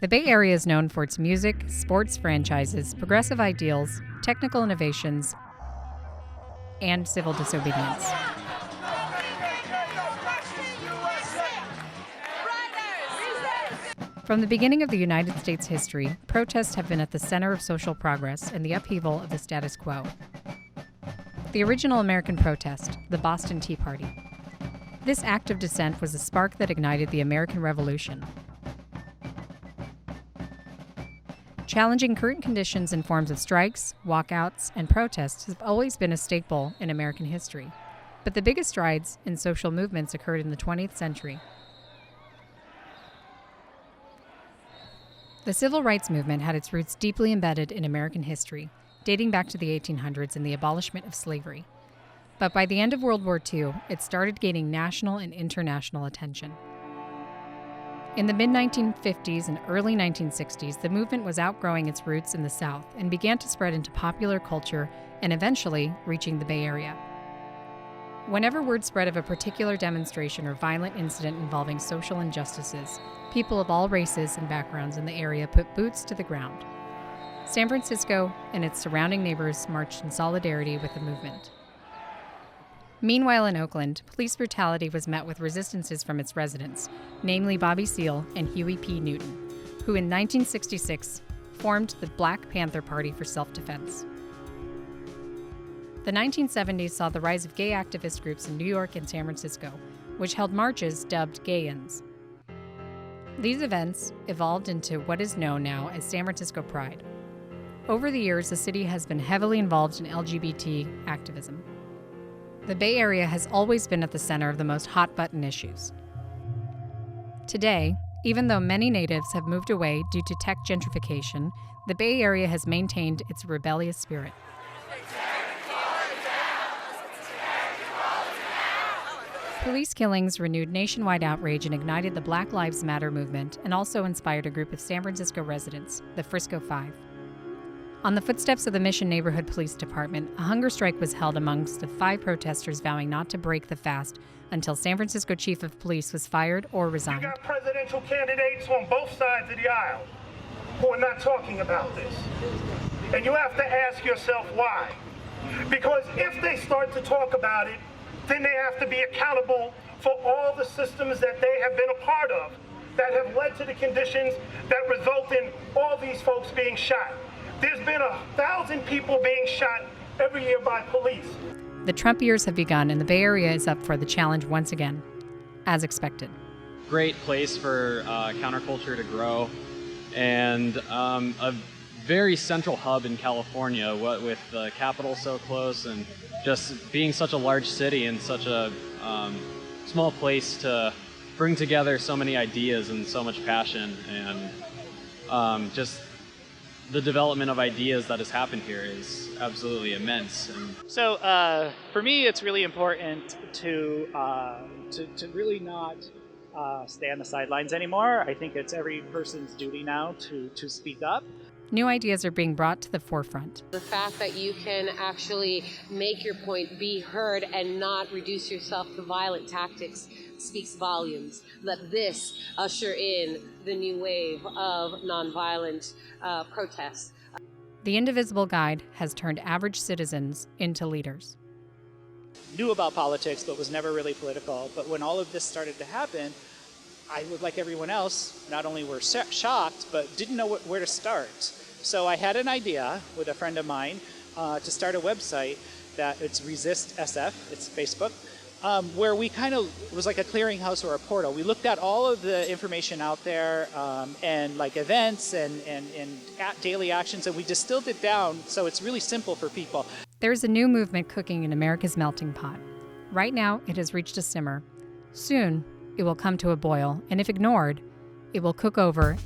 The Bay Area is known for its music, sports franchises, progressive ideals, technical innovations, and civil disobedience. From the beginning of the United States history, protests have been at the center of social progress and the upheaval of the status quo. The original American protest, the Boston Tea Party. This act of dissent was a spark that ignited the American Revolution. Challenging current conditions in forms of strikes, walkouts, and protests have always been a staple in American history. But the biggest strides in social movements occurred in the 20th century. The civil rights movement had its roots deeply embedded in American history, dating back to the 1800s and the abolishment of slavery. But by the end of World War II, it started gaining national and international attention. In the mid-1950s and early 1960s, the movement was outgrowing its roots in the South and began to spread into popular culture and eventually reaching the Bay Area. Whenever word spread of a particular demonstration or violent incident involving social injustices, people of all races and backgrounds in the area put boots to the ground. San Francisco and its surrounding neighbors marched in solidarity with the movement. Meanwhile, in Oakland, police brutality was met with resistances from its residents, namely Bobby Seale and Huey P. Newton, who in 1966 formed the Black Panther Party for self-defense. The 1970s saw the rise of gay activist groups in New York and San Francisco, which held marches dubbed Gay-ins. These events evolved into what is known now as San Francisco Pride. Over the years, the city has been heavily involved in LGBT activism. The Bay Area has always been at the center of the most hot-button issues. Today, even though many natives have moved away due to tech gentrification, the Bay Area has maintained its rebellious spirit. Police killings renewed nationwide outrage and ignited the Black Lives Matter movement and also inspired a group of San Francisco residents, the Frisco Five. On the footsteps of the Mission Neighborhood Police Department, a hunger strike was held amongst the 5 protesters vowing not to break the fast until San Francisco Chief of Police was fired or resigned. You got presidential candidates on both sides of the aisle who are not talking about this. And you have to ask yourself why. Because if they start to talk about it, then they have to be accountable for all the systems that they have been a part of that have led to the conditions that result in all these folks being shot. There's been 1,000 people being shot every year by police. The Trump years have begun and the Bay Area is up for the challenge once again, as expected. Great place for counterculture to grow and a very central hub in California, what with the capital so close and just being such a large city and such a small place to bring together so many ideas and so much passion, and just the development of ideas that has happened here is absolutely immense. So for me, it's really important to really not stay on the sidelines anymore. I think it's every person's duty now to speak up. New ideas are being brought to the forefront. The fact that you can actually make your point, be heard, and not reduce yourself to violent tactics speaks volumes. Let this usher in the new wave of nonviolent protests. The Indivisible Guide has turned average citizens into leaders. Knew about politics, but was never really political. But when all of this started to happen, I was like everyone else, not only were shocked, but didn't know where to start. So I had an idea with a friend of mine to start a website that it's Resist SF, it's Facebook, where we kind of, it was like a clearinghouse or a portal. We looked at all of the information out there and like events and daily actions, and we distilled it down so it's really simple for people. There's a new movement cooking in America's melting pot. Right now, it has reached a simmer. Soon, it will come to a boil, and if ignored, it will cook over